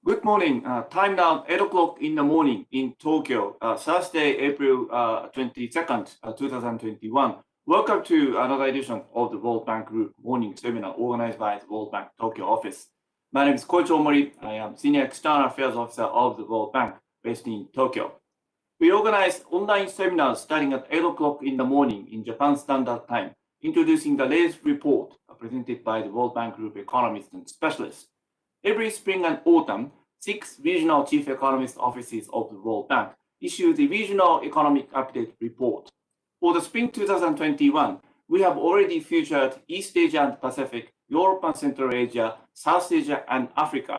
Good morning. Time now 8 o'clock in the morning in Tokyo, Thursday, April 22nd, 2021. Welcome to another edition of the World Bank Group morning seminar organized by the World Bank Tokyo office. My name is Koichi Omori. I am Senior External Affairs Officer of the World Bank based in Tokyo. We organize online seminars starting at 8 o'clock in the morning in Japan Standard Time, introducing the latest report presented by the World Bank Group economists and specialists. Every spring and autumn, 6 regional chief economist offices of the World Bank issue the regional economic update report. For the spring 2021, we have already featured East Asia and Pacific, Europe and Central Asia, South Asia, and Africa.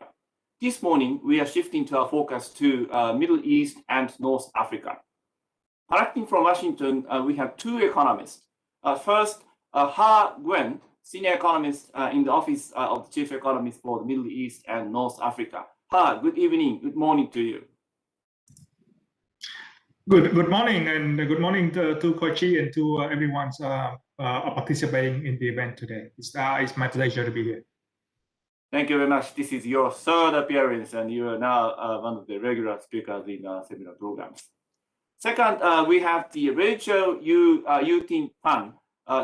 This morning, we are shifting to our focus to Middle East and North Africa. Connecting from Washington, we have 2 economists. First, Ha Gwen, Senior Economist in the Office of the Chief Economist for the Middle East and North Africa. Ha, good evening, good morning to you. Good morning, and good morning to Koichi and to everyone participating in the event today. It's my pleasure to be here. Thank you very much. This is your 3rd appearance, and you are now one of the regular speakers in our seminar programs. Second, we have the Rachel Yutin Pan,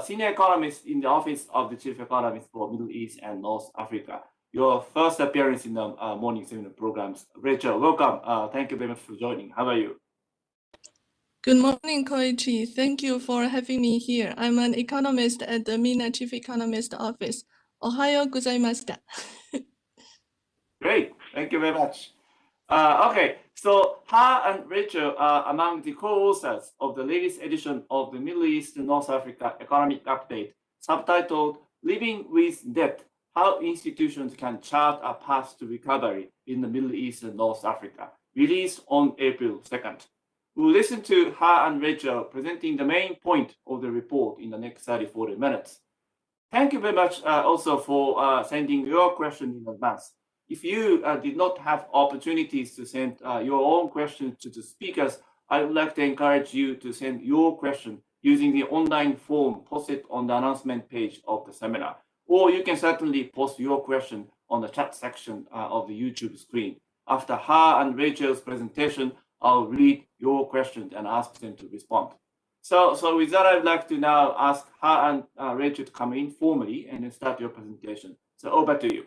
Senior Economist in the Office of the Chief Economist for Middle East and North Africa. Your first appearance in the morning seminar programs. Rachel, welcome. Thank you very much for joining. How are you? Good morning, Koichi. Thank you for having me here. I'm an economist at the MENA Chief Economist Office. Ohayo gozaimashita. Great. Thank you very much. Okay, so Ha and Rachel are among the co-authors of the latest edition of the Middle East and North Africa Economic Update, subtitled Living with Debt, How Institutions Can Chart a Path to Recovery in the Middle East and North Africa, released on April 2nd. We'll listen to Ha and Rachel presenting the main point of the report in the next 30-40 minutes. Thank you very much also for sending your question in advance. If you did not have opportunities to send your own questions to the speakers, I would like to encourage you to send your question using the online form posted on the announcement page of the seminar. Or you can certainly post your question on the chat section of the YouTube screen. After Ha and Rachel's presentation, I'll read your questions and ask them to respond. So with that, I'd like to now ask Ha and Rachel to come in formally and then start your presentation. So over to you.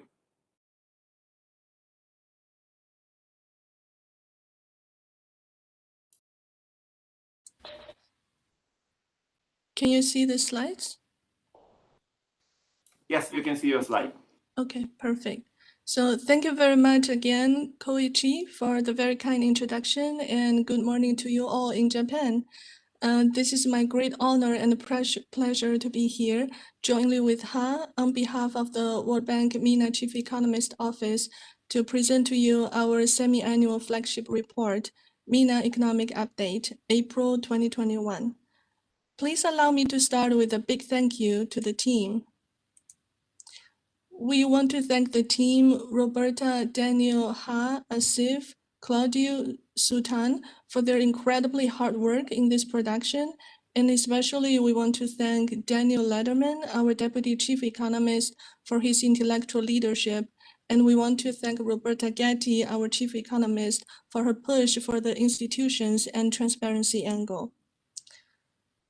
Can you see the slides? Yes, you can see your slide. Okay, perfect. So thank you very much again, Koichi, for the very kind introduction, and good morning to you all in Japan. This is my great honor and pleasure to be here, jointly with Ha on behalf of the World Bank MENA Chief Economist Office to present to you our semi-annual flagship report, MENA Economic Update, April 2021. Please allow me to start with a big thank you to the team. We want to thank the team, Roberta, Daniel, Ha, Asif, Claudio, Sultan, for their incredibly hard work in this production. And especially we want to thank Daniel Letterman, our Deputy Chief Economist, for his intellectual leadership. And we want to thank Roberta Gatti, our Chief Economist, for her push for the institutions and transparency angle.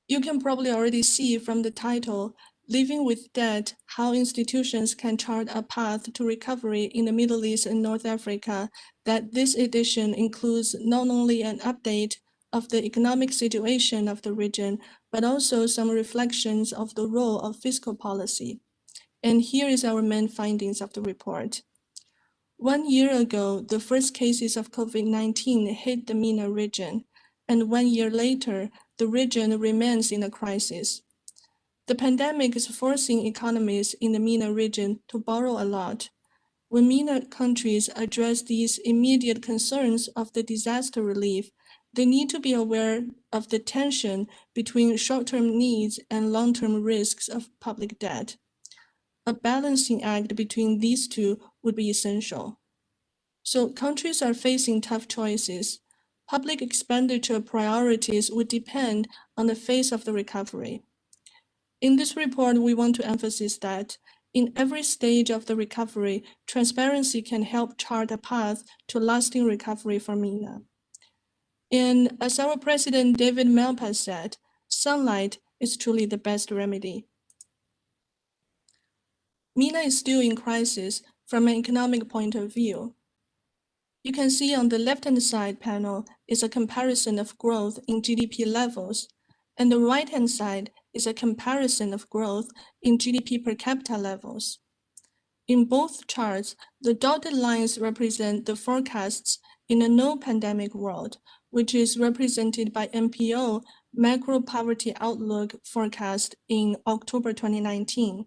You can probably already see from the title, Living with Debt, How Institutions Can Chart a Path to Recovery in the Middle East and North Africa, that this edition includes not only an update of the economic situation of the region, but also some reflections of the role of fiscal policy. And here is our main findings of the report. 1 year ago, the first cases of COVID-19 hit the MENA region, and 1 year later, the region remains in a crisis. The pandemic is forcing economies in the MENA region to borrow a lot. When MENA countries address these immediate concerns of the disaster relief, they need to be aware of the tension between short-term needs and long-term risks of public debt. A balancing act between these two would be essential. So countries are facing tough choices. Public expenditure priorities would depend on the phase of the recovery. In this report, we want to emphasize that In every stage of the recovery, transparency can help chart a path to lasting recovery for MENA. And as our president David Malpass said, sunlight is truly the best remedy. MENA is still in crisis from an economic point of view. You can see on the left-hand side panel is a comparison of growth in GDP levels, and the right-hand side is a comparison of growth in GDP per capita levels. In both charts, the dotted lines represent the forecasts in a no-pandemic world, which is represented by MPO Macro Poverty Outlook forecast in October 2019.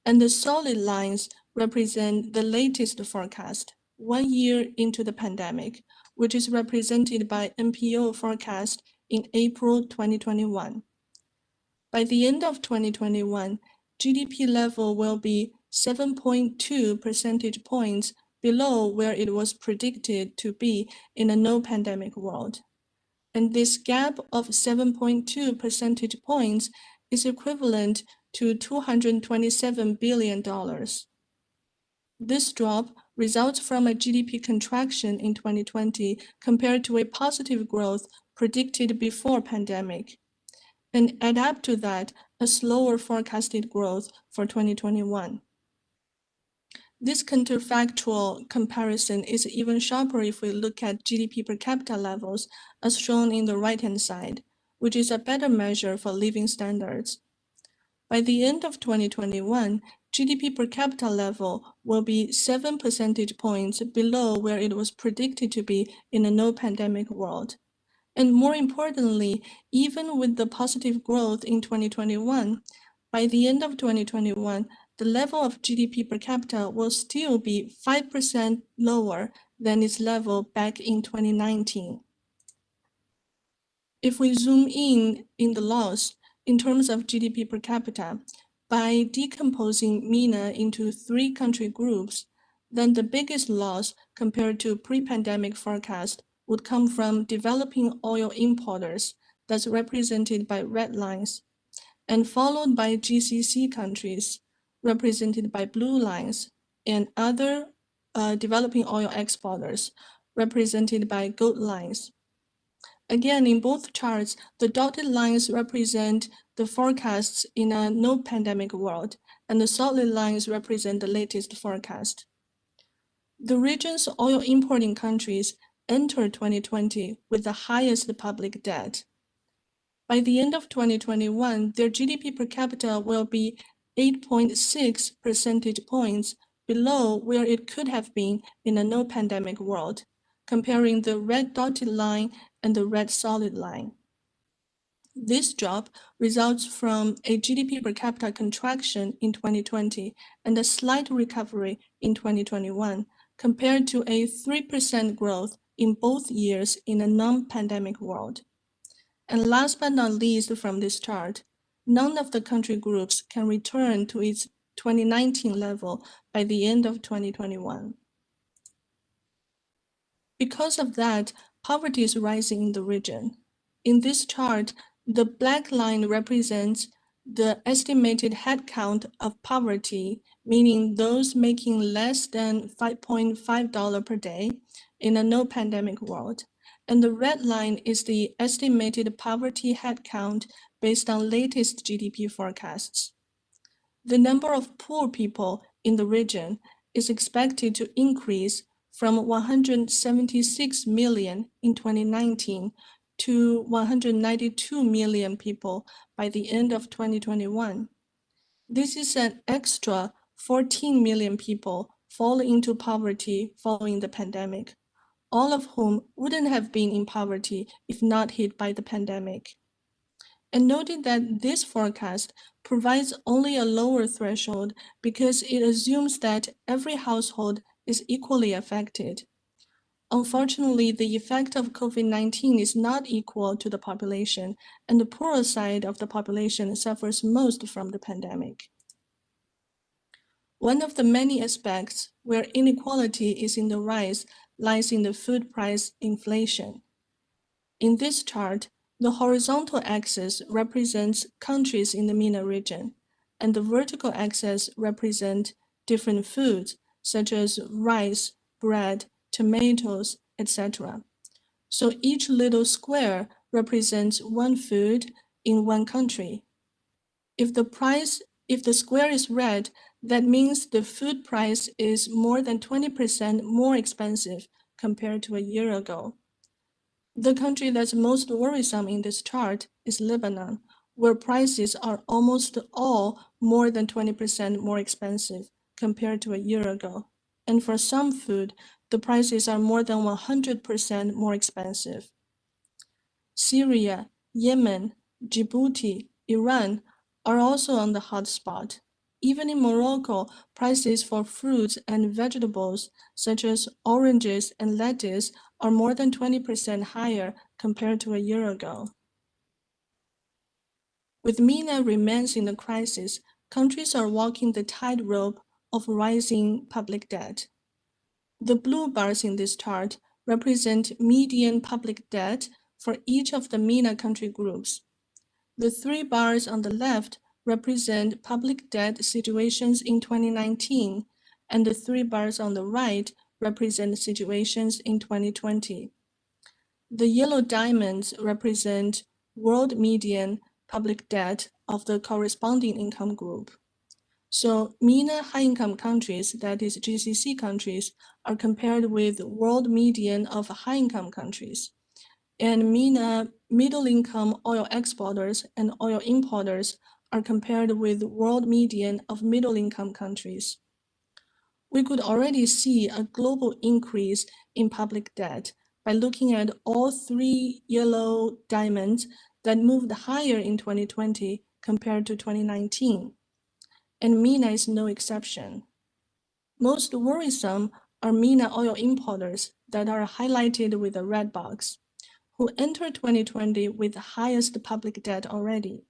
And the solid lines represent the latest forecast, 1 year into the pandemic, which is represented by MPO forecast in April 2021. By the end of 2021, GDP level will be 7.2 percentage points below where it was predicted to be in a no-pandemic world. And this gap of 7.2 percentage points is equivalent to $227 billion. This drop results from a GDP contraction in 2020 compared to a positive growth predicted before pandemic. And add up to that, a slower forecasted growth for 2021. This counterfactual comparison is even sharper if we look at GDP per capita levels as shown in the right-hand side, which is a better measure for living standards. By the end of 2021, GDP per capita level will be 7 percentage points below where it was predicted to be in a no-pandemic world. And more importantly, even with the positive growth in 2021, by the end of 2021, the level of GDP per capita will still be 5% lower than its level back in 2019. If we zoom in the loss in terms of GDP per capita, by decomposing MENA into 3 country groups, then the biggest loss compared to pre-pandemic forecast would come from developing oil importers, that's represented by red lines, and followed by GCC countries, represented by blue lines, and other developing oil exporters, represented by gold lines. Again, in both charts, the dotted lines represent the forecasts in a no-pandemic world, and the solid lines represent the latest forecast. The region's oil importing countries entered 2020 with the highest public debt. By the end of 2021, their GDP per capita will be 8.6 percentage points below where it could have been in a no-pandemic world, comparing the red dotted line and the red solid line. This drop results from a GDP per capita contraction in 2020 and a slight recovery in 2021, compared to a 3% growth in both years in a non-pandemic world. And last but not least from this chart, none of the country groups can return to its 2019 level by the end of 2021. Because of that, poverty is rising in the region. In this chart, the black line represents the estimated headcount of poverty, meaning those making less than $5.5 per day in a no-pandemic world. And the red line is the estimated poverty headcount based on latest GDP forecasts. The number of poor people in the region is expected to increase from 176 million in 2019 to 192 million people by the end of 2021. This is an extra 14 million people falling into poverty following the pandemic, all of whom wouldn't have been in poverty if not hit by the pandemic. And noting that this forecast provides only a lower threshold because it assumes that every household is equally affected. Unfortunately, the effect of COVID-19 is not equal to the population, and the poorer side of the population suffers most from the pandemic. One of the many aspects where inequality is in the rise lies in the food price inflation. In this chart, the horizontal axis represents countries in the MENA region, and the vertical axis represent different foods, such as rice, bread, tomatoes, etc. So each little square represents one food in one country. If the square is red, that means the food price is more than 20% more expensive compared to a year ago. The country that's most worrisome in this chart is Lebanon, where prices are almost all more than 20% more expensive compared to a year ago. And for some food, the prices are more than 100% more expensive. Syria, Yemen, Djibouti, Iran are also on the hot spot. Even in Morocco, prices for fruits and vegetables, such as oranges and lettuce, are more than 20% higher compared to a year ago. With MENA remains in a crisis, countries are walking the tightrope of rising public debt. The blue bars in this chart represent median public debt for each of the MENA country groups. The three bars on the left represent public debt situations in 2019, and the three bars on the right represent situations in 2020. The yellow diamonds represent world median public debt of the corresponding income group. So MENA high-income countries, that is GCC countries, are compared with world median of high-income countries. And MENA middle-income oil exporters and oil importers are compared with world median of middle-income countries. We could already see a global increase in public debt by looking at all three yellow diamonds that moved higher in 2020 compared to 2019. And MENA is no exception. Most worrisome are MENA oil importers that are highlighted with a red box, who entered 2020 with the highest public debt already.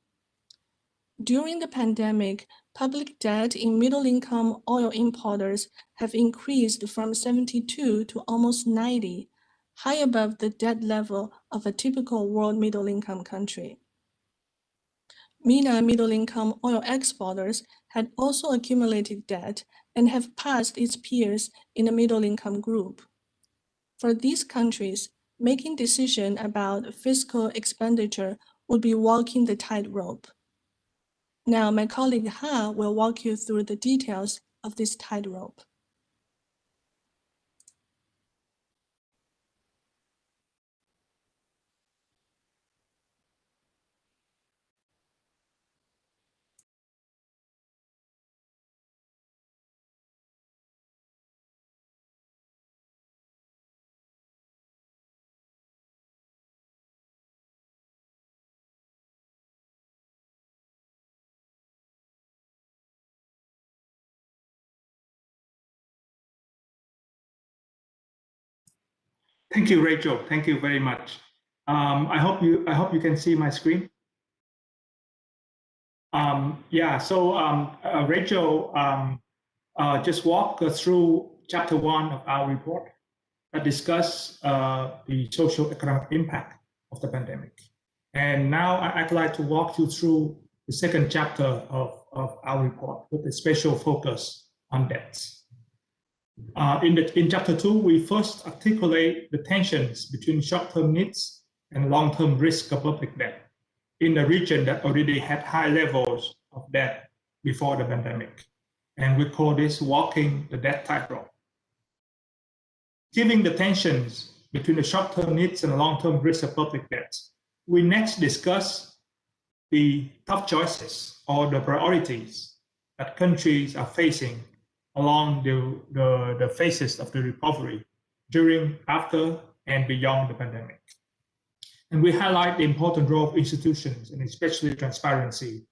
During the pandemic, public debt in middle-income oil importers have increased from 72 to almost 90, high above the debt level of a typical world middle-income country. MENA middle-income oil exporters had also accumulated debt and have passed its peers in the middle-income group. For these countries, making decisions about fiscal expenditure would be walking the tightrope. Now, my colleague Ha will walk you through the details of this tightrope. Thank you, Rachel. Thank you very much. I hope you can see my screen. Rachel just walked us through chapter 1 of our report that discuss the social economic impact of the pandemic. And now I'd like to walk you through the second chapter of our report with a special focus on debts. In chapter 2, we first articulate the tensions between short-term needs and long-term risk of public debt in a region that already had high levels of debt before the pandemic. And we call this walking the debt tightrope. Given the tensions between the short-term needs and the long-term risk of public debt, we next discuss the tough choices or the priorities that countries are facing along the phases of the recovery during, after, and beyond the pandemic. And we highlight the important role of institutions and especially transparency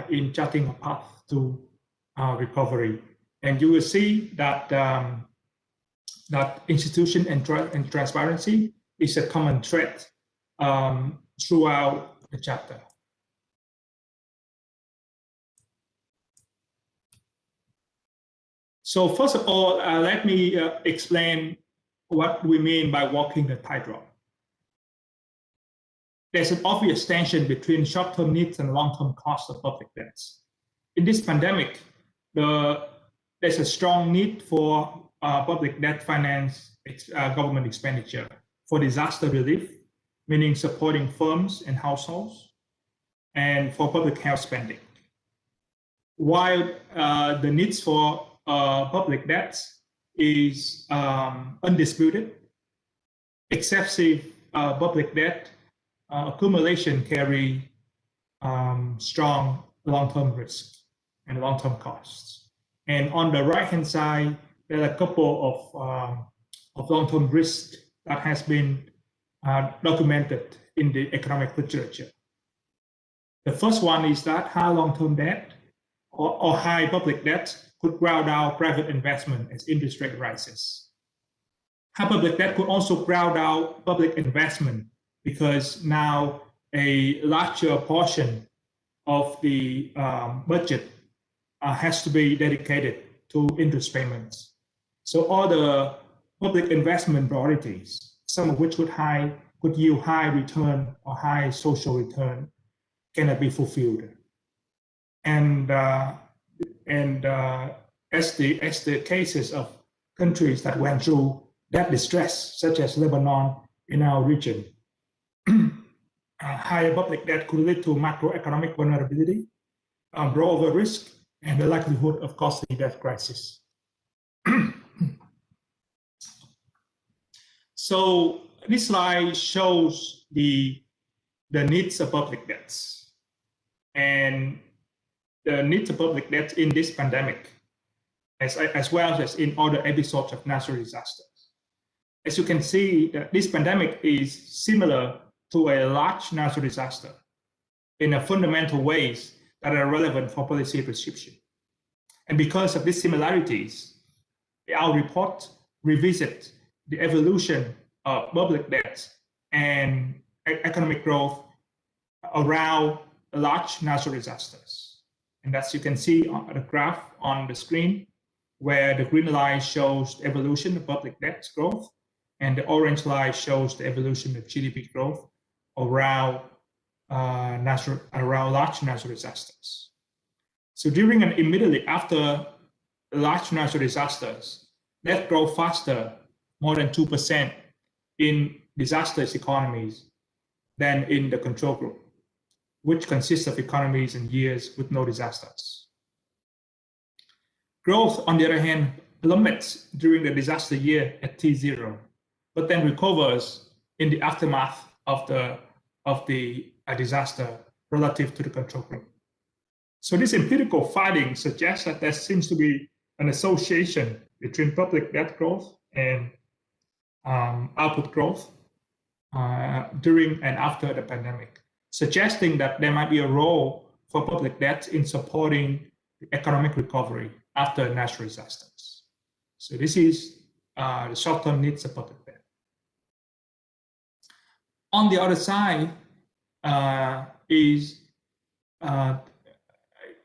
in charting a path to recovery. And you will see that that institution and transparency is a common thread throughout the chapter. So first of all, let me explain what we mean by walking the tightrope. There's an obvious tension between short-term needs and long-term costs of public debts. in this pandemic, there's a strong need for public debt finance government expenditure for disaster relief, meaning supporting firms and households, and for public health spending. While the needs for public debts is undisputed, excessive public debt accumulation carry strong long-term risk and long-term costs. And on the right-hand side, there are a couple of long-term risks that has been documented in the economic literature. The first one is that high long-term debt or high public debt could crowd out private investment as interest rate rises. High public debt could also crowd out public investment because now a larger portion of the budget has to be dedicated to interest payments. So all the public investment priorities, some of which could yield high return or high social return, cannot be fulfilled. And as the cases of countries that went through debt distress, such as Lebanon in our region, higher public debt could lead to macroeconomic vulnerability, rollover risk, and the likelihood of costly debt crisis. So this slide shows the needs of public debts and the needs of public debts in this pandemic, as well as in other episodes of natural disasters. As you can see, this pandemic is similar to a large natural disaster in a fundamental ways that are relevant for policy prescription. And because of these similarities, our report revisits the evolution of public debt and economic growth around large natural disasters. And as you can see on the graph on the screen, where the green line shows the evolution of public debt growth, and the orange line shows the evolution of GDP growth around large natural disasters. So during and immediately after large natural disasters, debt grow faster, more than 2% in disastrous economies than in the control group, which consists of economies and years with no disasters. Growth, on the other hand, plummets during the disaster year at T0, but then recovers in the aftermath of the disaster relative to the control group. So this empirical finding suggests that there seems to be an association between public debt growth and output growth during and after the pandemic, suggesting that there might be a role for public debt in supporting the economic recovery after natural disasters. So this is the short-term needs of public debt. On the other side is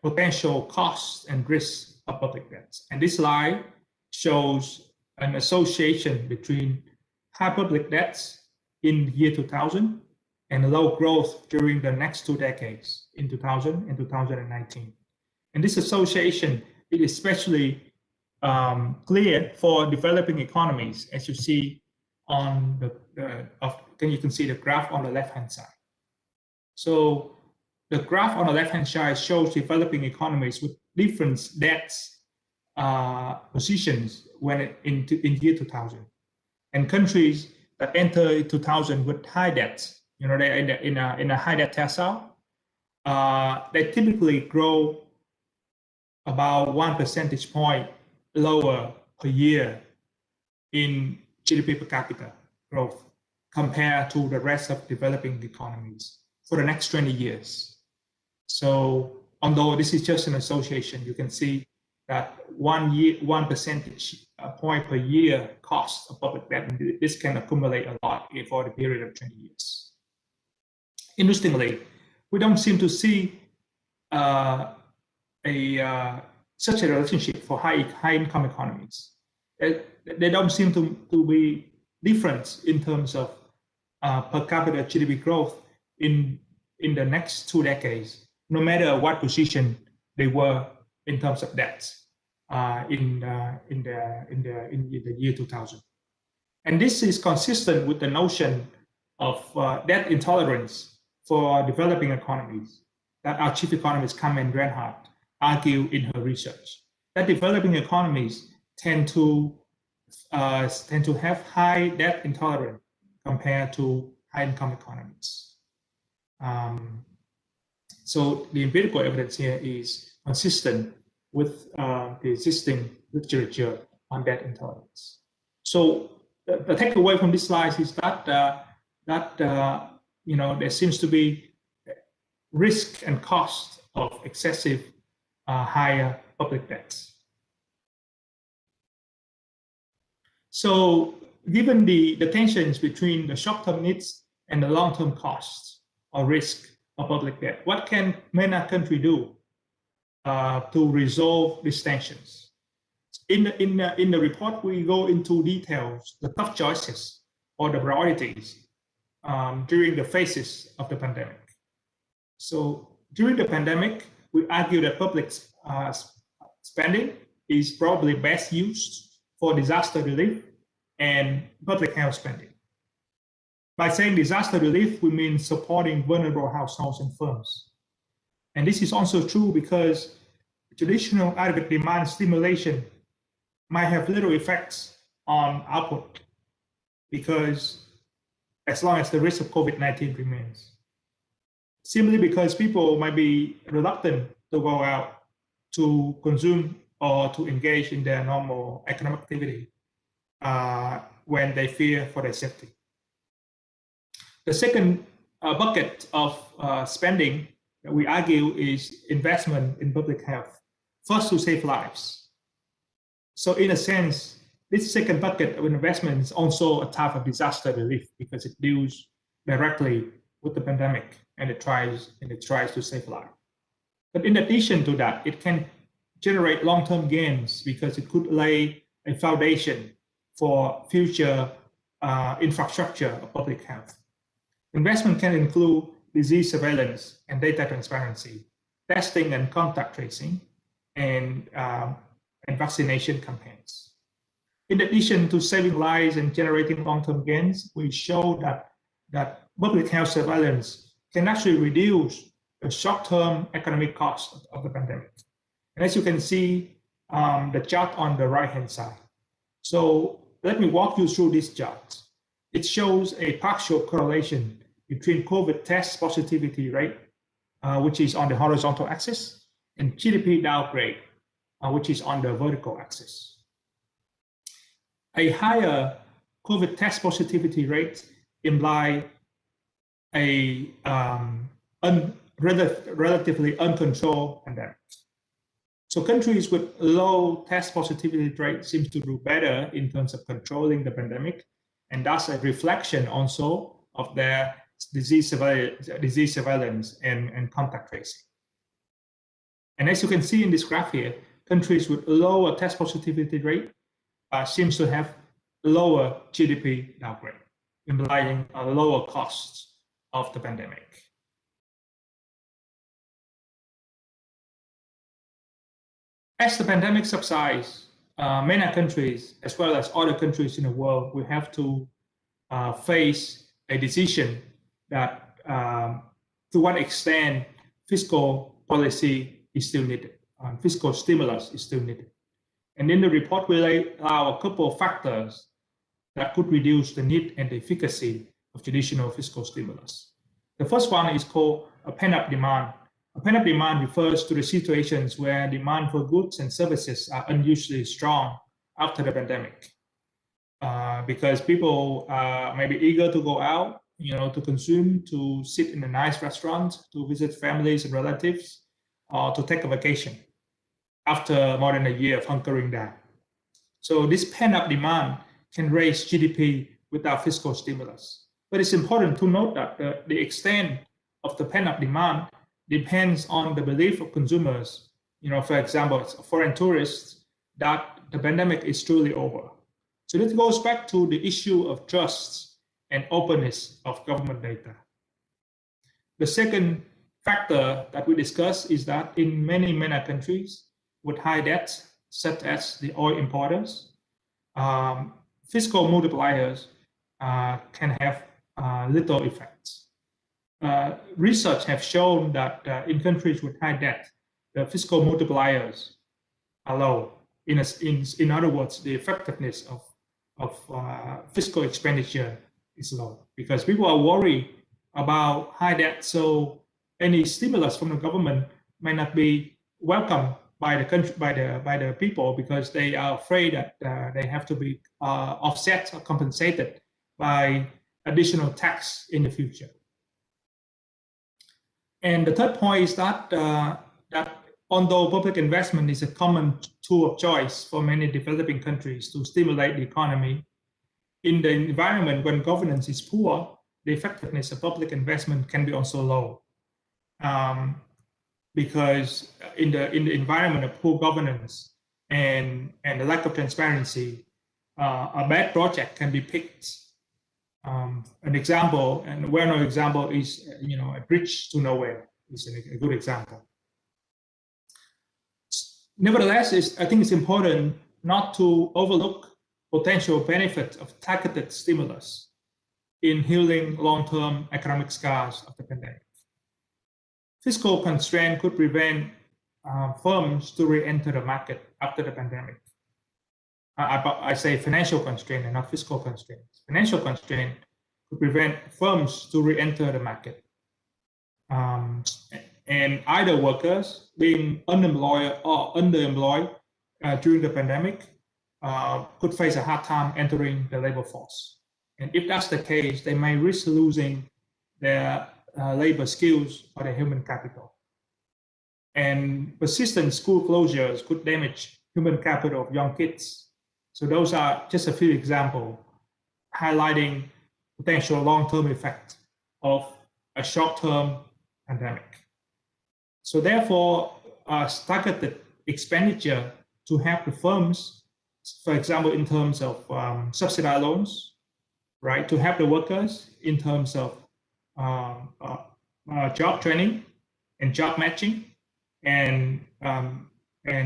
potential costs and risks of public debts. And this slide shows an association between high public debts in year 2000 and low growth during the next 2 decades, in 2000 and 2019. And this association is especially clear for developing economies, as you see on you can see the graph on the left-hand side. So the graph on the left-hand side shows developing economies with different debts positions in year 2000, and countries that enter 2000 with high debts, they're in a high debt decile, they typically grow about 1 percentage point lower per year in GDP per capita growth compared to the rest of developing economies for the next 20 years. So although this is just an association, you can see that 1 percentage point per year cost of public debt, this can accumulate a lot for the period of 20 years. Interestingly, we don't seem to see such a relationship for high-income economies. They don't seem to be different in terms of per capita GDP growth in the next 2 decades, no matter what position they were in terms of debts in the year 2000. And this is consistent with the notion of debt intolerance for developing economies that our chief economist Carmen Reinhardt argued in her research. That developing economies tend to have high debt intolerance compared to high-income economies. So the empirical evidence here is consistent with the existing literature on debt intolerance. So the takeaway from this slide is that there seems to be risk and cost of excessive higher public debts. So given the tensions between the short-term needs and the long-term costs or risk of public debt, what can MENA country do to resolve these tensions? In the report, we go into details, the tough choices or the priorities during the phases of the pandemic. So during the pandemic, we argue that public spending is probably best used for disaster relief and public health spending. By saying disaster relief, we mean supporting vulnerable households and firms. And this is also true because traditional aggregate demand stimulation might have little effects on output, because as long as the risk of COVID-19 remains. Simply because people might be reluctant to go out to consume or to engage in their normal economic activity when they fear for their safety. The second bucket of spending that we argue is investment in public health, first to save lives. So in a sense, this second bucket of investment is also a type of disaster relief because it deals directly with the pandemic and it tries to save lives. But in addition to that, it can generate long-term gains because it could lay a foundation for future infrastructure of public health. Investment can include disease surveillance and data transparency, testing and contact tracing, and vaccination campaigns. In addition to saving lives and generating long-term gains, we show that public health surveillance can actually reduce the short-term economic cost of the pandemic. And as you can see, the chart on the right-hand side. So let me walk you through this chart. It shows a partial correlation between COVID test positivity rate, which is on the horizontal axis, and GDP downgrade, which is on the vertical axis. A higher COVID test positivity rate imply a relatively uncontrolled pandemic. So countries with low test positivity rate seem to do better in terms of controlling the pandemic, and that's a reflection also of their disease surveillance and contact tracing. And as you can see in this graph here, countries with lower test positivity rate seems to have lower GDP downgrade, implying a lower cost of the pandemic. As the pandemic subsides, MENA countries, as well as other countries in the world, will have to face a decision that to what extent fiscal policy is still needed, fiscal stimulus is still needed. And in the report, we lay out a couple of factors that could reduce the need and the efficacy of traditional fiscal stimulus. The first one is called a pent-up demand. A pent-up demand refers to the situations where demand for goods and services are unusually strong after the pandemic, because people may be eager to go out, to consume, to sit in a nice restaurant, to visit families and relatives, or to take a vacation after more than a year of hunkering down. So this pent-up demand can raise GDP without fiscal stimulus. But it's important to note that the extent of the pent-up demand depends on the belief of consumers, for example, foreign tourists, that the pandemic is truly over. So this goes back to the issue of trust and openness of government data. The second factor that we discussed is that in many MENA countries with high debts, such as the oil importers, fiscal multipliers can have little effects. Research have shown that in countries with high debt, the fiscal multipliers are low. In other words, the effectiveness of fiscal expenditure is low because people are worried about high debt. So any stimulus from the government may not be welcome by the country, by the people, because they are afraid that they have to be offset or compensated by additional tax in the future. And the third point is that that although public investment is a common tool of choice for many developing countries to stimulate the economy, in the environment when governance is poor, the effectiveness of public investment can be also low. Because in the environment of poor governance and the lack of transparency, a bad project can be picked. An example, and a well-known example, is a bridge to nowhere is a good example. Nevertheless, I think it's important not to overlook potential benefits of targeted stimulus in healing long-term economic scars of the pandemic. Fiscal constraint could prevent firms to re-enter the market after the pandemic. I say financial constraint and not fiscal constraints. Financial constraint could prevent firms to re-enter the market. And either workers being unemployed or underemployed during the pandemic could face a hard time entering the labor force. And if that's the case, they may risk losing their labor skills or their human capital. And persistent school closures could damage human capital of young kids. So those are just a few examples highlighting potential long-term effect of a short-term pandemic. So therefore, targeted expenditure to help the firms, for example, in terms of subsidized loans, right, to help the workers in terms of job training and job matching, and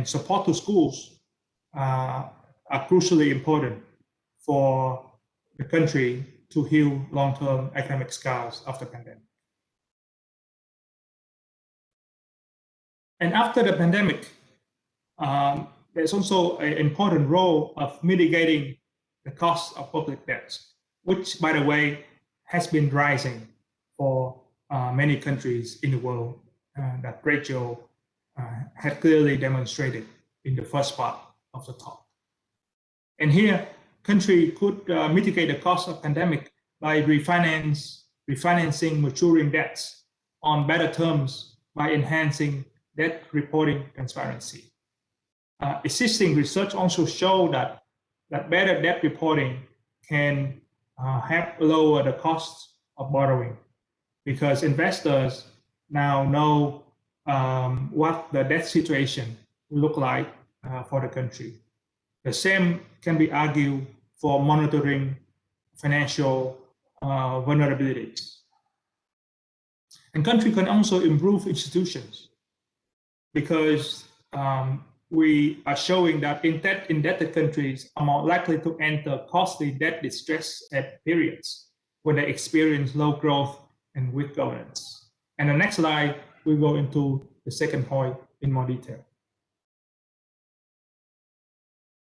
support to schools are crucially important for the country to heal long-term economic scars of the pandemic. And after the pandemic, there's also an important role of mitigating the cost of public debts, which, by the way, has been rising for many countries in the world that Rachel had clearly demonstrated in the first part of the talk. And here, country could mitigate the cost of pandemic by refinancing maturing debts on better terms by enhancing debt reporting transparency. Existing research also show that better debt reporting can help lower the cost of borrowing, because investors now know what the debt situation will look like for the country. The same can be argued for monitoring financial vulnerabilities. And country can also improve institutions, because we are showing that indebted countries are more likely to enter costly debt distress at periods when they experience low growth and weak governance. And the next slide, we go into the second point in more detail.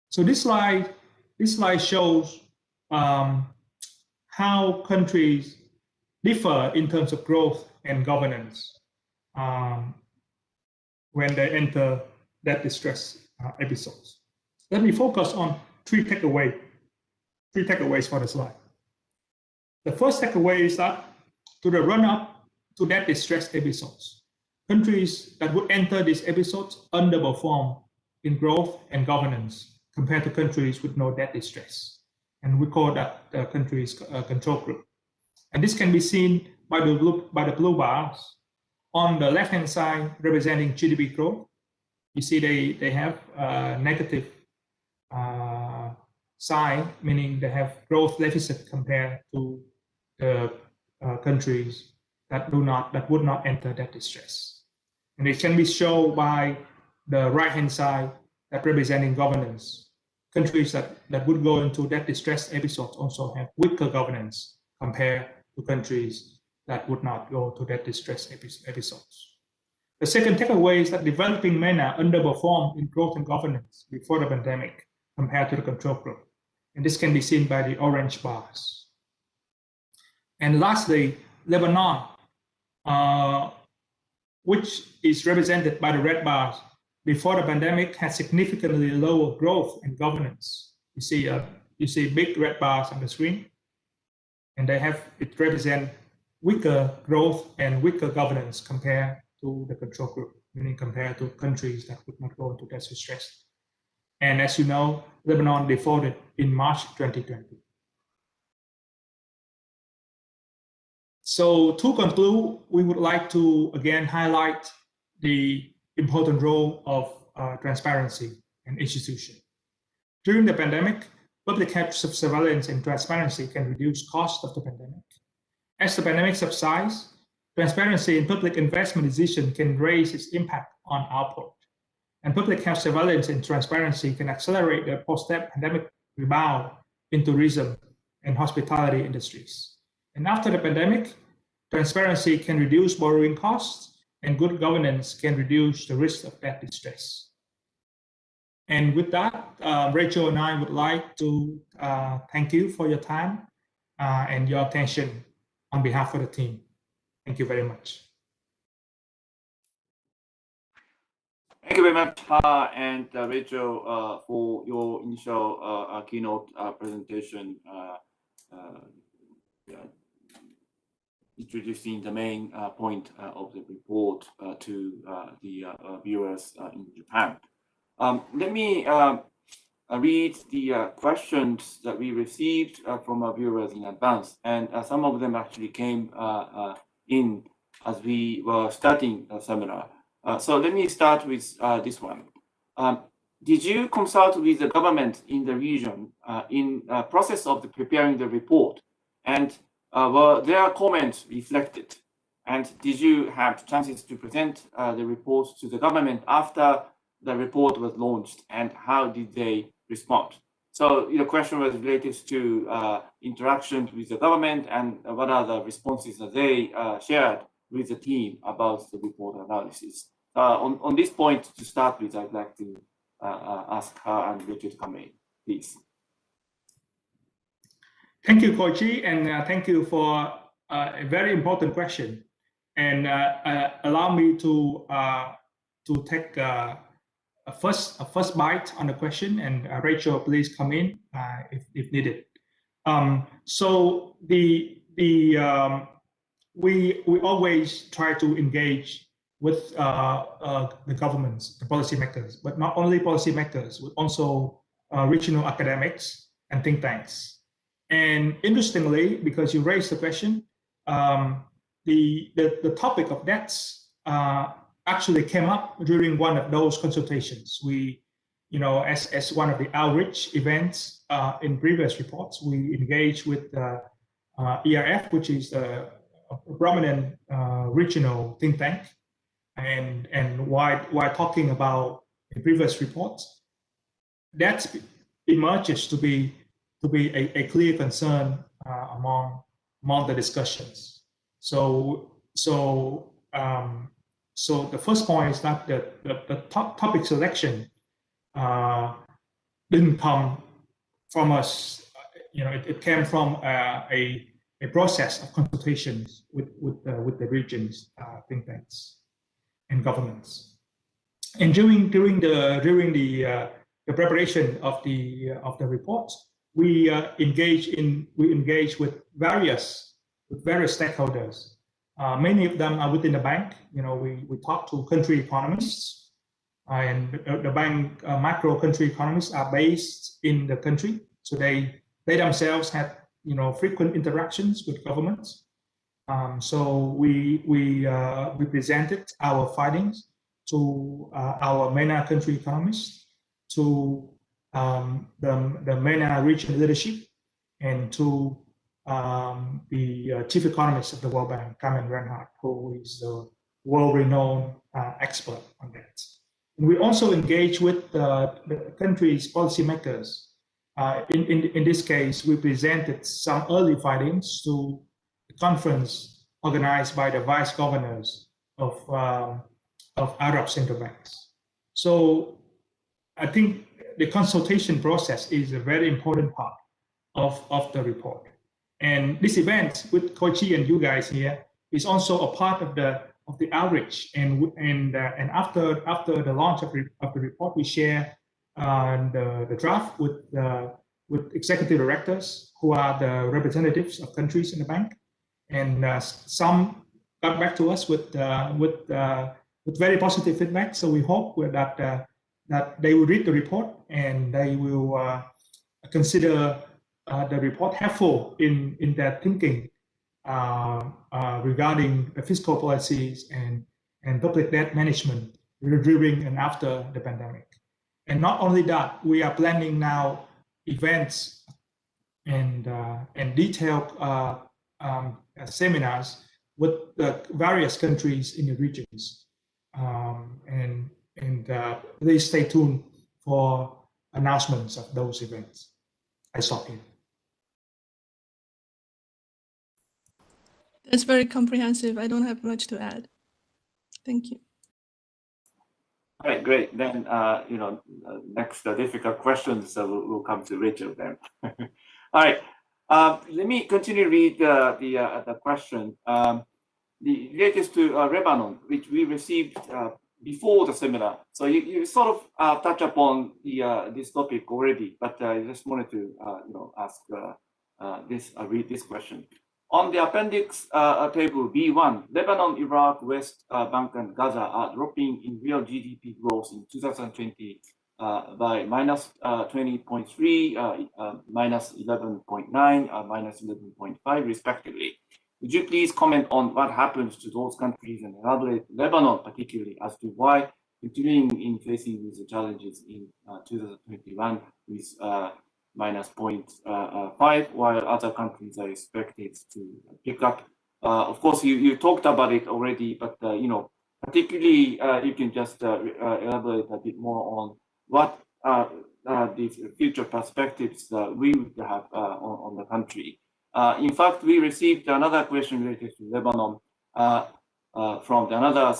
So this slide shows how countries differ in terms of growth and governance when they enter debt distress episodes. Let me focus on three takeaways for the slide. The first takeaway is that to the run-up to debt distress episodes, countries that would enter these episodes underperform in growth and governance compared to countries with no debt distress. And we call that the country's control group. And this can be seen by the blue bars. On the left-hand side, representing GDP growth, you see they have a negative sign, meaning they have growth deficit compared to the countries that would not enter debt distress. And it can be shown by the right-hand side that representing governance. Countries that would go into debt distress episodes also have weaker governance compared to countries that would not go to debt distress episodes. The second takeaway is that developing MENA underperformed in growth and governance before the pandemic compared to the control group. And this can be seen by the orange bars. And lastly, Lebanon, which is represented by the red bars, before the pandemic had significantly lower growth and governance. You see big red bars on the screen, and it represent weaker growth and weaker governance compared to the control group, meaning compared to countries that would not go into debt distress. And as you know, Lebanon defaulted in March 2020. So to conclude, we would like to again highlight the important role of transparency and institution. During the pandemic, public health surveillance and transparency can reduce cost of the pandemic. As the pandemic subsides, transparency in public investment decision can raise its impact on output. And public health surveillance and transparency can accelerate the post-pandemic rebound in tourism and hospitality industries. And after the pandemic, transparency can reduce borrowing costs, and good governance can reduce the risk of debt distress. And with that, Rachel and I would like to thank you for your time and your attention on behalf of the team. Thank you very much. Thank you very much, Ha and Rachel, for your initial keynote presentation, introducing the main point of the report to the viewers in Japan. Let me read the questions that we received from our viewers in advance, and some of them actually came in as we were starting the seminar. So let me start with this one. Did you consult with the government in the region in the process of preparing the report? And were their comments reflected? And did you have chances to present the reports to the government after the report was launched? And how did they respond? So the question was related to interactions with the government and what are the responses that they shared with the team about the report analysis. On this point, to start with, I'd like to ask her and Richard to come in, please. Thank you, Koichi, and thank you for a very important question. And allow me to take a first bite on the question, and Rachel, please come in if needed. So we always try to engage with the governments, the policymakers, but not only policymakers, but also regional academics and think tanks. And interestingly, because you raised the question, the topic of debts actually came up during one of those consultations. We, as one of the outreach events in previous reports, we engaged with ERF, which is a prominent regional think tank, and while talking about the previous reports, that emerges to be a clear concern among the discussions. So the first point is that the topic selection didn't come from us. It came from a process of consultations with the regions, think tanks, and governments. And during the preparation of the report, we engage with various stakeholders. Many of them are within the bank. We talk to country economists, and the bank macro country economists are based in the country, so they themselves have frequent interactions with governments. So we presented our findings to our MENA country economists, to the MENA region leadership, and to the chief economist of the World Bank, Carmen Reinhardt, who is a world-renowned expert on that. And we also engage with the country's policymakers. In this case, we presented some early findings to the conference organized by the vice governors of Arab central banks. So I think the consultation process is a very important part of the report. And this event with Koichi and you guys here is also a part of the outreach. And after the launch of the report, we share the draft with executive directors who are the representatives of countries in the bank. And some got back to us with very positive feedback. So we hope that they will read the report and they will consider the report helpful in their thinking regarding the fiscal policies and public debt management during and after the pandemic. And not only that, we are planning now events and detailed seminars with the various countries in the regions. Please stay tuned for announcements of those events. I stop here. That's very comprehensive. I don't have much to add. Thank you. All right, great. Then, next difficult questions will come to Rachel then. All right, let me continue to read the question. The latest to Lebanon, which we received before the seminar. So you sort of touch upon this topic already, but I just wanted to ask read this question. On the appendix table B1, Lebanon, Iraq, West Bank, and Gaza are dropping in real GDP growth in 2020 by minus 20.3, minus 11.9, minus 11.5, respectively. Would you please comment on what happens to those countries and elaborate Lebanon particularly as to why continuing in facing these challenges in 2021 with minus 0.5, while other countries are expected to pick up? Of course, you talked about it already, but particularly you can just elaborate a bit more on what these future perspectives we would have on the country. In fact, we received another question related to Lebanon from another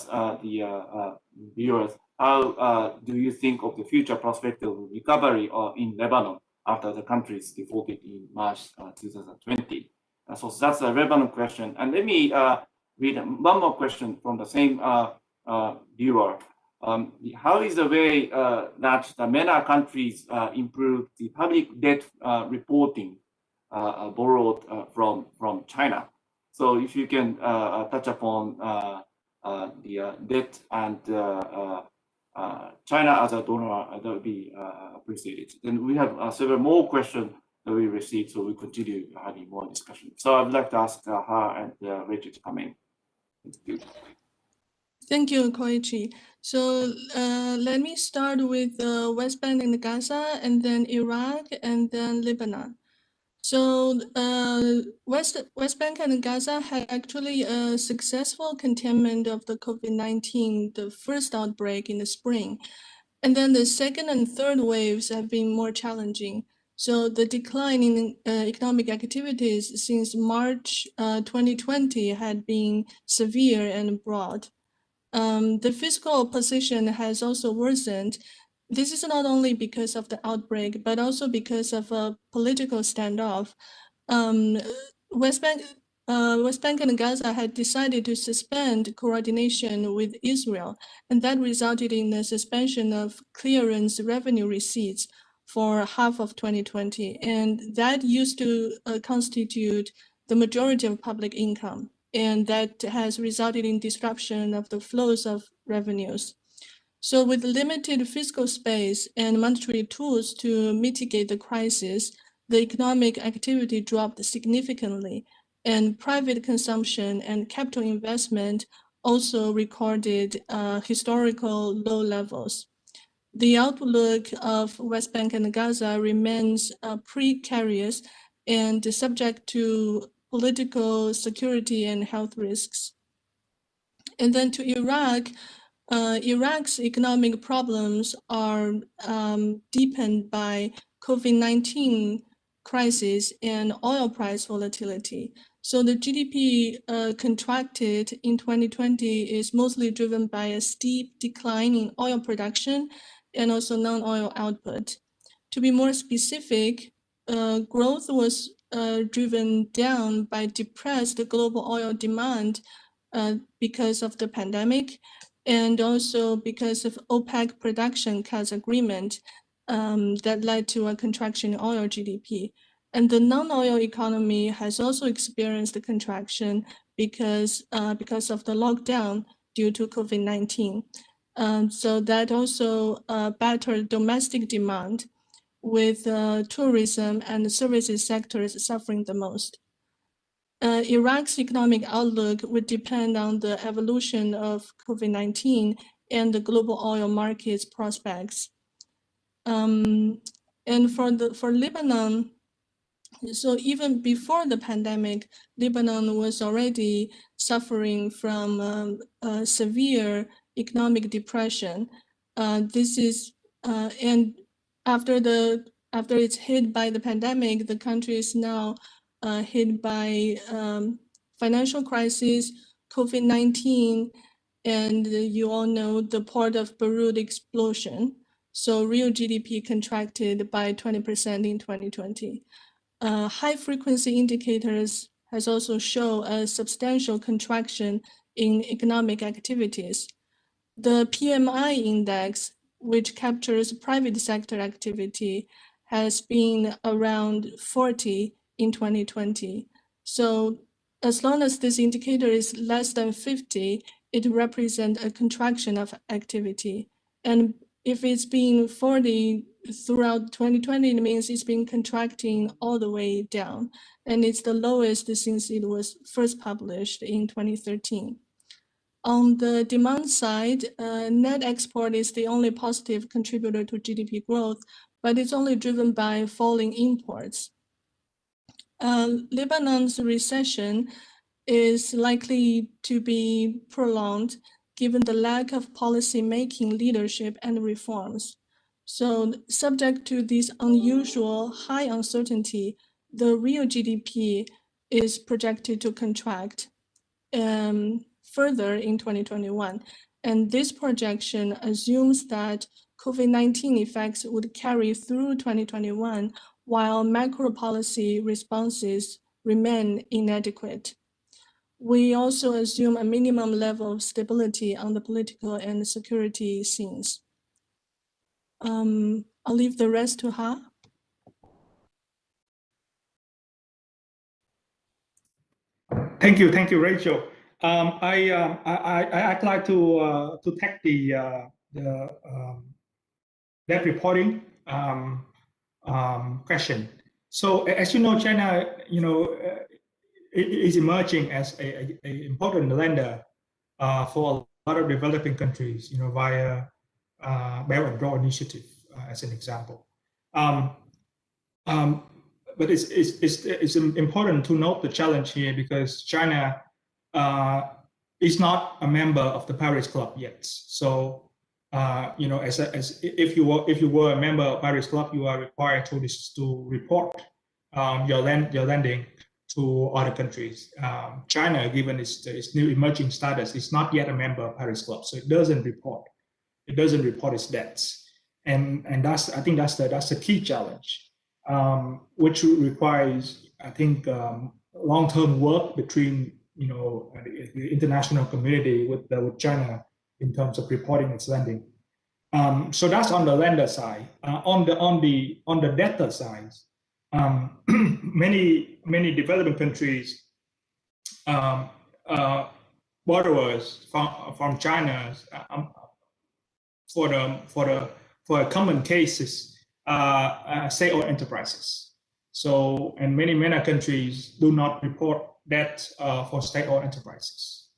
viewers. How do you think of the future prospect of recovery in Lebanon after the countries defaulted in March 2020? So that's a Lebanon question. And let me read one more question from the same viewer. How is the way that the MENA countries improve the public debt reporting borrowed from China? So if you can touch upon the debt and China as a donor, that would be appreciated. And we have several more questions that we received, so we continue having more discussion. So I'd like to ask her and Rachel to come in. Thank you. Thank you, Koichi. So let me start with West Bank and Gaza, and then Iraq, and then Lebanon. So West Bank and Gaza had actually a successful containment of the COVID-19, the first outbreak in the spring. And then the second and third waves have been more challenging. So the decline in economic activities since March 2020 had been severe and broad. The fiscal position has also worsened. This is not only because of the outbreak, but also because of a political standoff. West Bank and Gaza had decided to suspend coordination with Israel, and that resulted in the suspension of clearance revenue receipts for half of 2020. And that used to constitute the majority of public income. And that has resulted in disruption of the flows of revenues. So with limited fiscal space and monetary tools to mitigate the crisis, the economic activity dropped significantly, and private consumption and capital investment also recorded historical low levels. The outlook of West Bank and Gaza remains precarious, and subject to political, security, and health risks. And then to Iraq, Iraq's economic problems are deepened by COVID-19 crisis and oil price volatility. So the GDP contracted in 2020 is mostly driven by a steep decline in oil production and also non-oil output. To be more specific, growth was driven down by depressed global oil demand because of the pandemic, and also because of OPEC production cuts agreement that led to a contraction in oil GDP. And the non-oil economy has also experienced a contraction because of the lockdown due to COVID-19. So that also battered domestic demand, with tourism and the services sectors suffering the most. Iraq's economic outlook would depend on the evolution of COVID-19 and the global oil market's prospects. And for Lebanon, so even before the pandemic, Lebanon was already suffering from severe economic depression. And after it's hit by the pandemic, the country is now hit by financial crisis, COVID-19, and you all know the port of Beirut explosion. So real GDP contracted by 20% in 2020. High frequency indicators has also shown a substantial contraction in economic activities. The PMI index, which captures private sector activity, has been around 40 in 2020. So as long as this indicator is less than 50, it represents a contraction of activity. And if it's been 40 throughout 2020, it means it's been contracting all the way down. And it's the lowest since it was first published in 2013. On the demand side, net export is the only positive contributor to GDP growth, but it's only driven by falling imports. Lebanon's recession is likely to be prolonged given the lack of policy-making leadership and reforms. So subject to this unusual high uncertainty, the real GDP is projected to contract further in 2021. And this projection assumes that COVID-19 effects would carry through 2021 while macro policy responses remain inadequate. We also assume a minimum level of stability on the political and security scenes. I'll leave the rest to Ha. Thank you, Rachel. I'd like to take the debt reporting question. So as you know, China, is emerging as an important lender for a lot of developing countries, via Belt and Road Initiative, as an example. But it's important to note the challenge here, because China is not a member of the Paris Club yet. So, if you were a member of Paris Club, you are required to report your lending to other countries. China, given its new emerging status, is not yet a member of Paris Club, so it doesn't report its debts, and I think that's the key challenge. Which requires, I think, long-term work between the international community with China in terms of reporting its lending. So that's on the lender side. On the debtor side, many developing countries, borrowers from China for common cases. State-owned enterprises. So, and many MENA countries do not report debt for state-owned enterprises.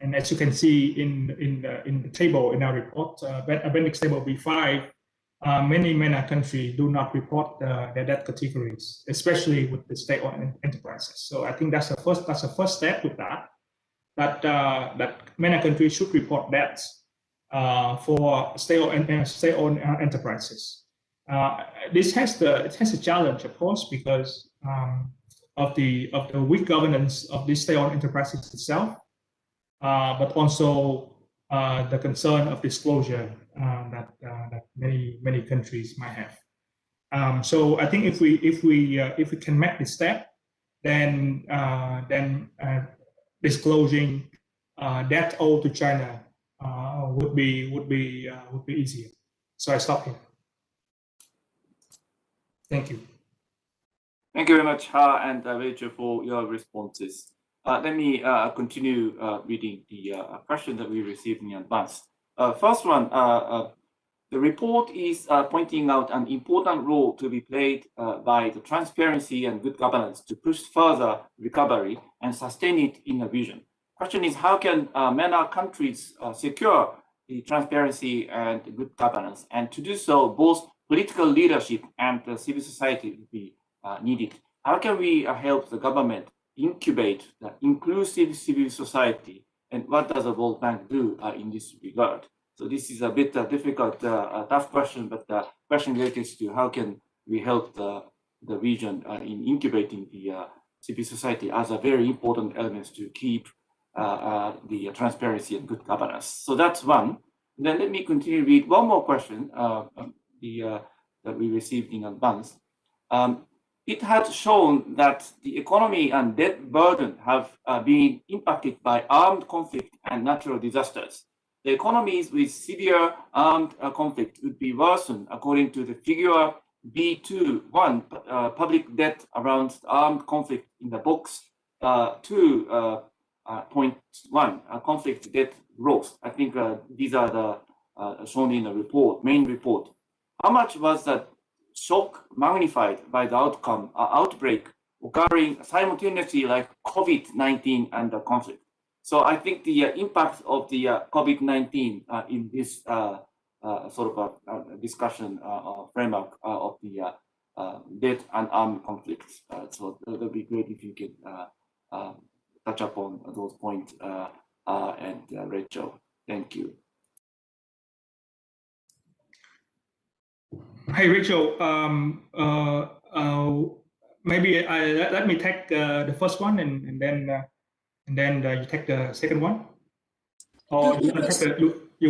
And as you can see in the table in our report, appendix table B5, many MENA countries do not report their debt categories, especially with the state-owned enterprises. So I think that's the first step with that MENA countries should report debts for state-owned enterprises. This has a challenge, of course, because of the weak governance of these state-owned enterprises itself, but also the concern of disclosure that many countries might have. So I think if we can make this step, then disclosing debt owed to China would be easier. So I stop here. Thank you. Thank you very much, Ha and Rachel, for your responses. Let me continue reading the question that we received in advance. First one, the report is pointing out an important role to be played by the transparency and good governance to push further recovery and sustain it in the region. Question is, how can MENA countries secure the transparency and good governance? And to do so, both political leadership and civil society will be needed. How can we help the government incubate the inclusive civil society, and what does the World Bank do in this regard? So this is a bit difficult, tough question, but the question related to how can we help the region in incubating the civil society as a very important element to keep the transparency and good governance. So that's one. And then let me continue to read one more question that we received in advance. It has shown that the economy and debt burden have been impacted by armed conflict and natural disasters. The economies with severe armed conflict would be worsened according to the figure B2.1, public debt around armed conflict in the box 2.1, conflict debt growth. I think these are the shown in the report, main report. How much was that shock magnified by the outbreak occurring simultaneously like COVID-19 and the conflict? So I think the impact of the COVID-19 in this sort of a discussion framework of the debt and armed conflicts. So that would be great if you could touch upon those points, and Rachel. Thank you. Hey, Rachel. Maybe let me take the first one, and then you take the second one, or you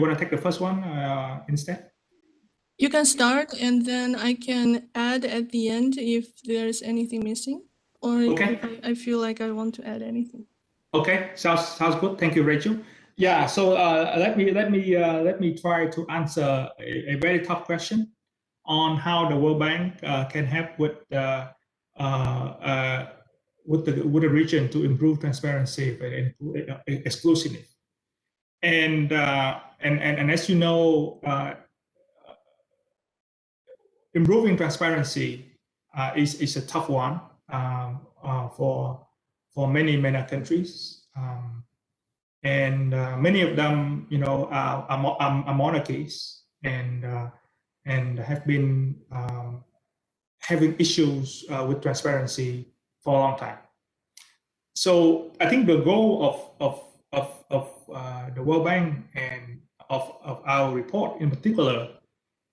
want to take the first one instead? You can start, and then I can add at the end if there's anything missing, or okay. if I feel like I want to add anything. Okay, sounds good. Thank you, Rachel. Yeah. So let me try to answer a very tough question on how the World Bank can help with the region to improve transparency and exclusiveness. And as you know, improving transparency is a tough one for many MENA countries, and many of them, are monarchies and have been having issues with transparency for a long time. So I think the goal of the World Bank and of our report in particular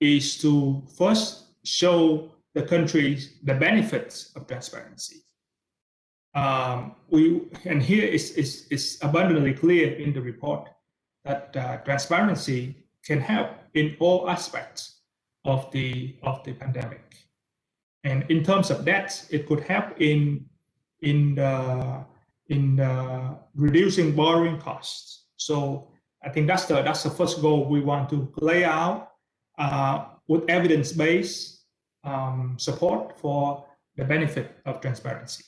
is to first show the countries the benefits of transparency. And here is abundantly clear in the report that transparency can help in all aspects of the pandemic. And in terms of debt, it could help in reducing borrowing costs. So I think that's the first goal we want to lay out with evidence-based support for the benefit of transparency.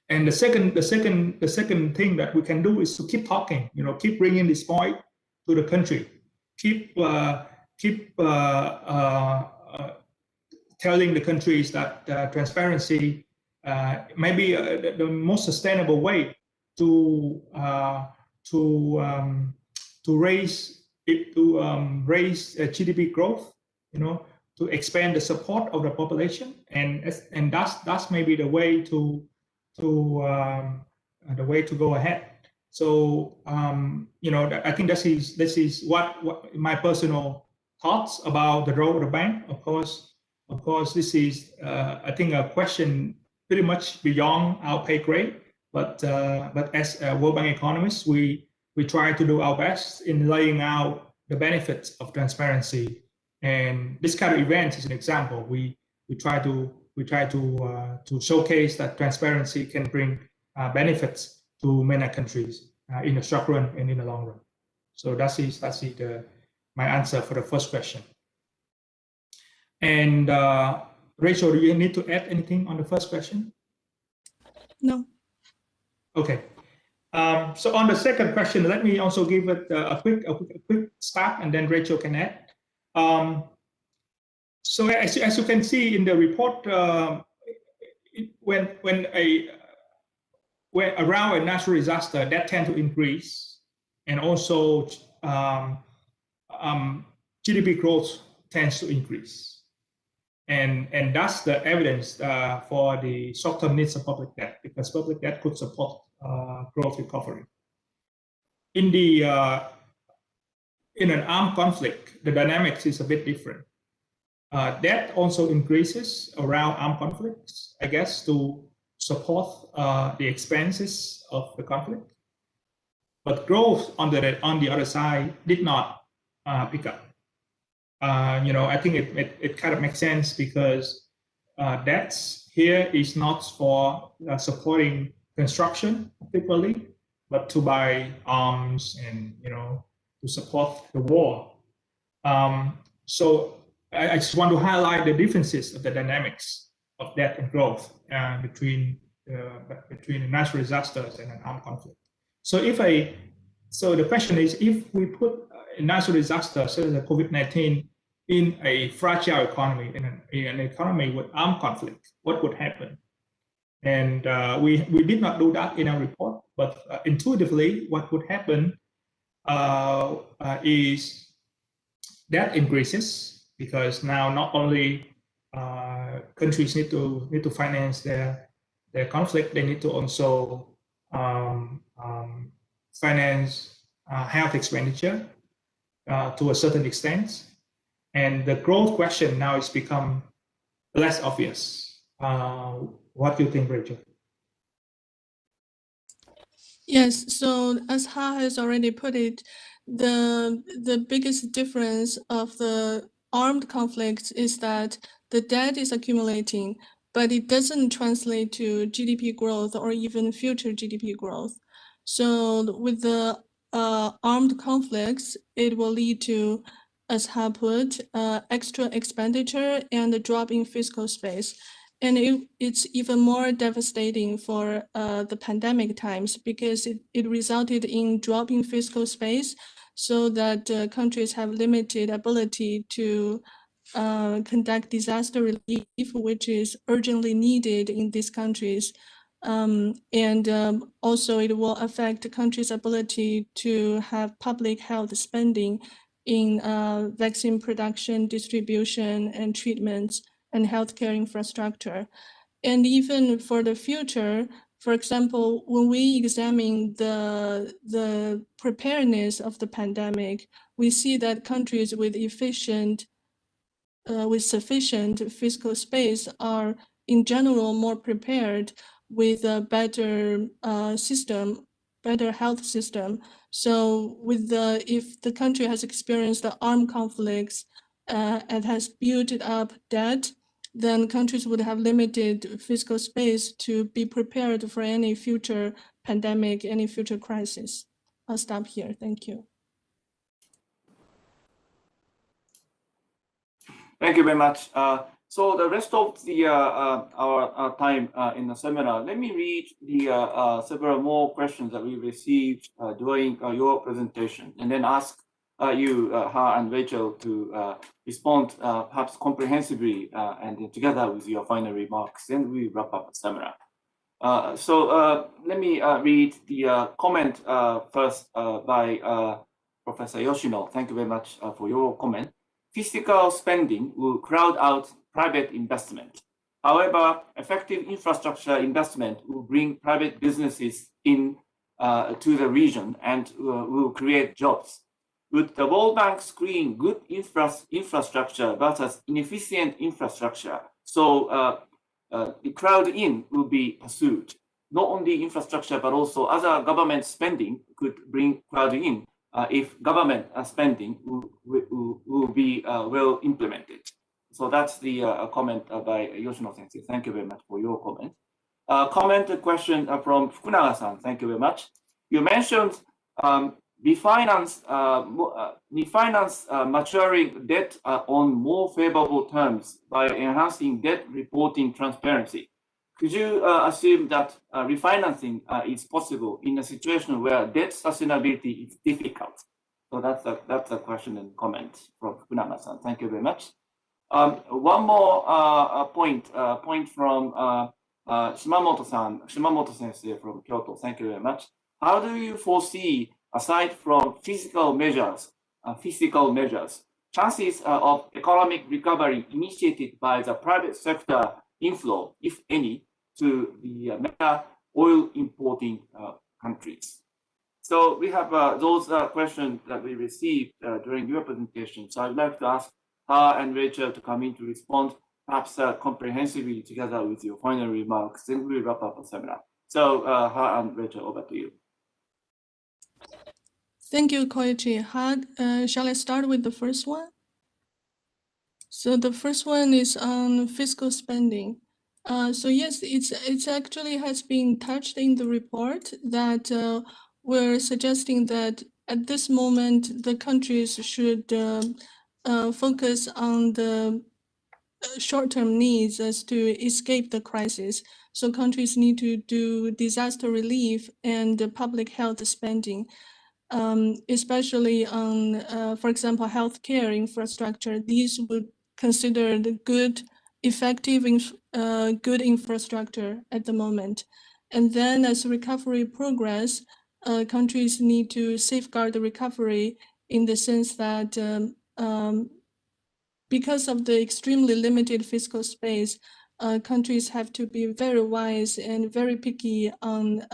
And the second thing that we can do is to keep talking, keep bringing this point to the country, keep telling the countries that transparency may be the most sustainable way to raise GDP growth to expand the support of the population, and that's maybe the way to go ahead. So I think this is what my personal thoughts about the role of the bank. Of course, this is I think a question pretty much beyond our pay grade. But as World Bank economists, we try to do our best in laying out the benefits of transparency. And this kind of event is an example. We try to showcase that transparency can bring benefits to MENA countries in the short run and in the long run. So that's my answer for the first question. And Rachel, do you need to add anything on the first question? No. Okay. So on the second question, let me also give it a quick start, and then Rachel can add. So as you can see in the report, when around a natural disaster, that tend to increase, and also GDP growth tends to increase, and that's the evidence for the short-term needs of public debt, because public debt could support growth recovery. In an armed conflict, the dynamics is a bit different. Debt also increases around armed conflicts, I guess, to support the expenses of the conflict. But growth on the other side did not pick up. I think it kind of makes sense, because debts here is not for supporting construction particularly, but to buy arms and to support the war. So I just want to highlight the differences of the dynamics of debt and growth between natural disasters and an armed conflict. So the question is, if we put a natural disaster such as COVID-19 in a fragile economy, in an economy with armed conflict, what would happen? And we did not do that in our report, but intuitively, what would happen is debt increases, because now not only countries need to finance their conflict, they need to also finance health expenditure to a certain extent, and the growth question now has become less obvious. What do you think, Rachel? Yes, so as Ha has already put it, the biggest difference of the armed conflicts is that the debt is accumulating, but it doesn't translate to GDP growth or even future GDP growth. So with the armed conflicts, it will lead to, as Ha put, extra expenditure and a drop in fiscal space. And it's even more devastating for the pandemic times, because it resulted in dropping fiscal space, so that countries have limited ability to conduct disaster relief, which is urgently needed in these countries. Also it will affect the country's ability to have public health spending in vaccine production, distribution, and treatments, and healthcare infrastructure. And even for the future, for example, when we examine the preparedness of the pandemic, we see that countries with sufficient fiscal space are in general more prepared, with a better better health system. So if the country has experienced the armed conflicts and has built up debt, then countries would have limited fiscal space to be prepared for any future pandemic, any future crisis. I'll stop here. Thank you. Thank you very much. So the rest of our time in the seminar, let me read the several more questions that we received during your presentation, and then ask you, Ha and Rachel, to respond perhaps comprehensively and then together with your final remarks. Then we wrap up the seminar. So let me read the comment first by Professor Yoshino. Thank you very much for your comment. fiscal spending will crowd out private investment. However, effective infrastructure investment will bring private businesses in to the region and will create jobs. Would the World Bank screen good infrastructure versus inefficient infrastructure? So the crowd in will be pursued. Not only infrastructure, but also other government spending could bring crowd in if government spending will be well implemented. So that's the comment by Yoshino-sensei. Thank you very much for your comment. A question from Fukunaga-san. Thank you very much. You mentioned refinance maturing debt on more favorable terms by enhancing debt reporting transparency. Could you assume that refinancing is possible in a situation where debt sustainability is difficult? So that's a question and comment from Fukunaga-san. Thank you very much. One more point from Shimamoto-sensei from Kyoto. Thank you very much. How do you foresee, aside from physical measures, chances of economic recovery initiated by the private sector inflow, if any, to the MENA oil importing countries? So we have those questions that we received during your presentation. So I'd like to ask Ha and Rachel to come in to respond, perhaps comprehensively together with your final remarks. Then we'll wrap up the seminar. So Ha and Rachel, over to you. Thank you, Koichi. Shall I start with the first one? So the first one is on fiscal spending. So yes, it's actually has been touched in the report that we're suggesting that at this moment the countries should focus on the short-term needs as to escape the crisis. So countries need to do disaster relief and public health spending. Especially on, for example, healthcare infrastructure. These would consider the good, effective, good infrastructure at the moment. And then as recovery progress, countries need to safeguard the recovery in the sense that because of the extremely limited fiscal space, countries have to be very wise and very picky on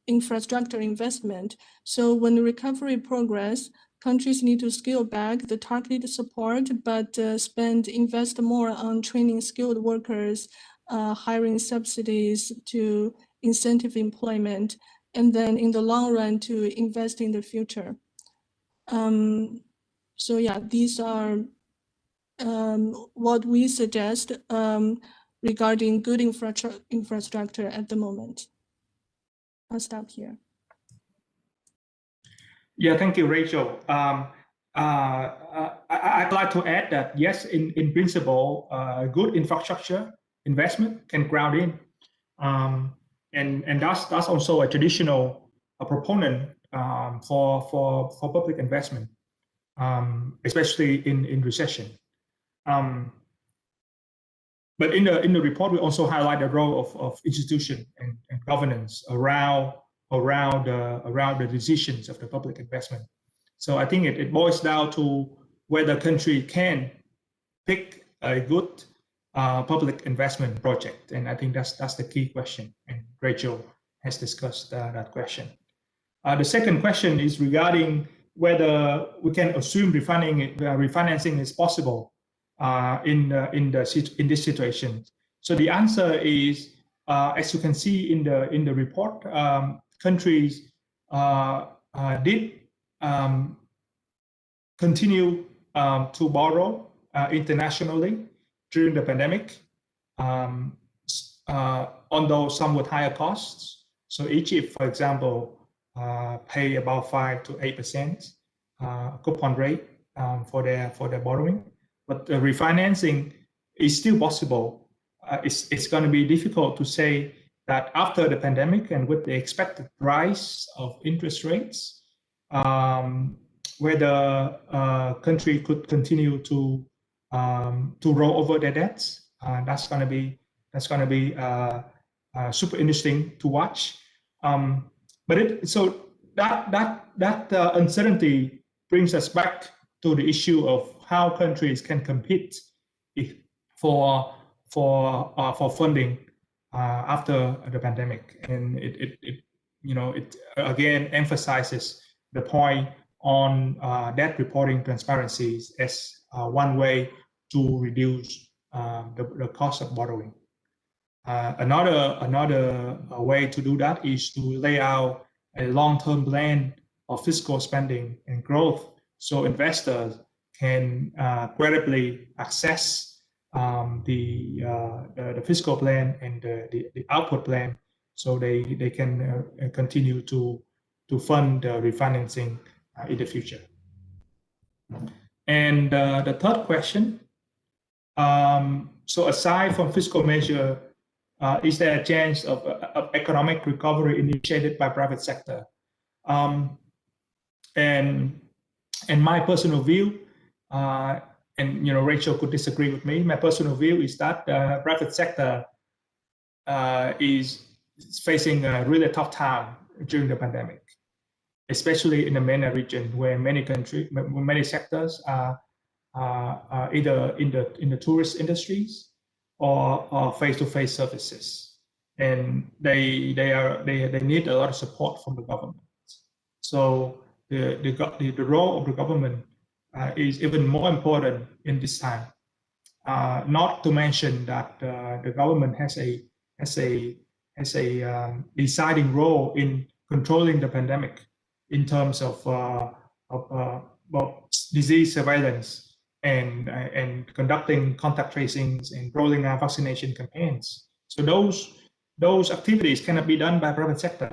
infrastructure investment. So when recovery progress, countries need to scale back the targeted support, but invest more on training skilled workers, hiring subsidies to incentive employment, and then in the long run to invest in the future. So yeah, these are what we suggest regarding good infrastructure at the moment. I'll stop here. Yeah, thank you, Rachel. I'd like to add that yes, in principle, good infrastructure investment can ground in, and that's also a traditional proponent for public investment, especially in recession. But in the report, we also highlight the role of institution and governance around the decisions of the public investment. So I think it boils down to whether the country can pick a good public investment project, and I think that's the key question. And Rachel has discussed that question. The second question is regarding whether we can assume refinancing is possible in this situation. So the answer is, as you can see in the report, countries did continue to borrow internationally during the pandemic, although some with higher costs. So Egypt, for example, pay about 5 to 8% coupon rate for their borrowing. But the refinancing is still possible. It's going to be difficult to say that after the pandemic and with the expected rise of interest rates, whether country could continue to roll over their debts. That's going to be super interesting to watch. But that uncertainty brings us back to the issue of how countries can compete for funding after the pandemic, and it again emphasizes the point on debt reporting transparencies as one way to reduce the cost of borrowing. Another way to do that is to lay out a long-term plan of fiscal spending and growth, so investors can credibly access the fiscal plan and the output plan, so they can continue to fund refinancing in the future. And the third question, so aside from fiscal measure, is there a chance of economic recovery initiated by private sector? And my personal view, and Rachel could disagree with me, my personal view is that the private sector is facing a really tough time during the pandemic, especially in the MENA region, where many sectors are either in the tourist industries or face-to-face services, and they need a lot of support from the government. So the role of the government is even more important in this time. Not to mention that the government has a deciding role in controlling the pandemic in terms of disease surveillance and conducting contact tracings and rolling out vaccination campaigns. So those activities cannot be done by private sector.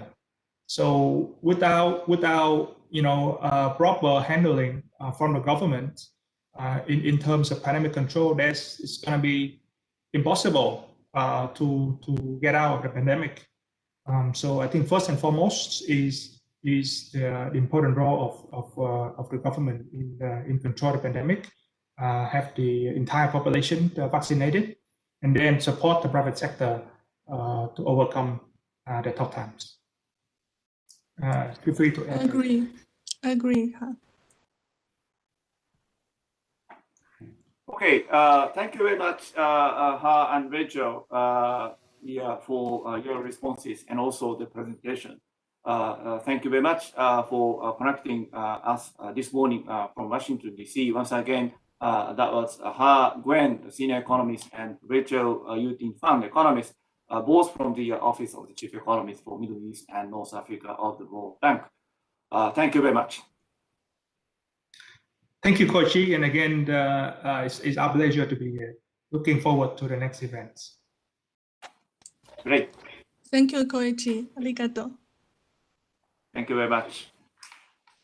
So without proper handling from the government in terms of pandemic control, it's going to be impossible to get out of the pandemic. So I think first and foremost is the important role of the government in control of the pandemic, have the entire population vaccinated, and then support the private sector to overcome the tough times. Feel free to add. Agree. Okay, thank you very much, Ha and Rachel, for your responses and also the presentation. Thank you very much for connecting us this morning from Washington, D.C. Once again, that was Ha Gwen, the senior economist, and Rachel Yutin Fang, economist, both from the Office of the Chief Economist for Middle East and North Africa of the World Bank. Thank you very much. Thank you, Koichi. And again, it's our pleasure to be here. Looking forward to the next events. Great. Thank you, Koichi. Arigato. Thank you very much.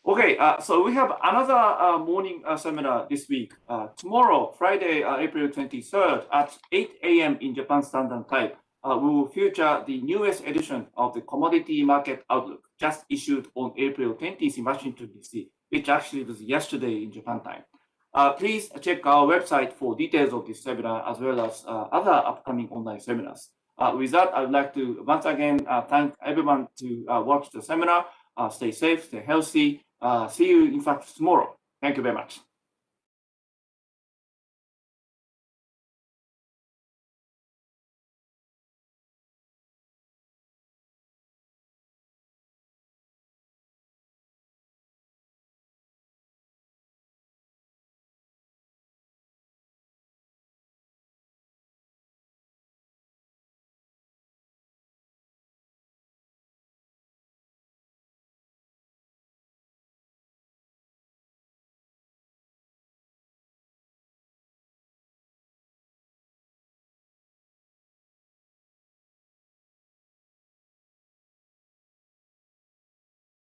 Okay, so we have another morning seminar this week. Tomorrow, Friday, April 23rd at 8 a.m. in Japan Standard Time, we will feature the newest edition of the Commodity Market Outlook, just issued on April 20th in Washington, D.C., which actually was yesterday in Japan time. Please check our website for details of this seminar, as well as other upcoming online seminars. With that, I would like to once again thank everyone to watch the seminar. Stay safe, stay healthy. See you, in fact, tomorrow. Thank you very much.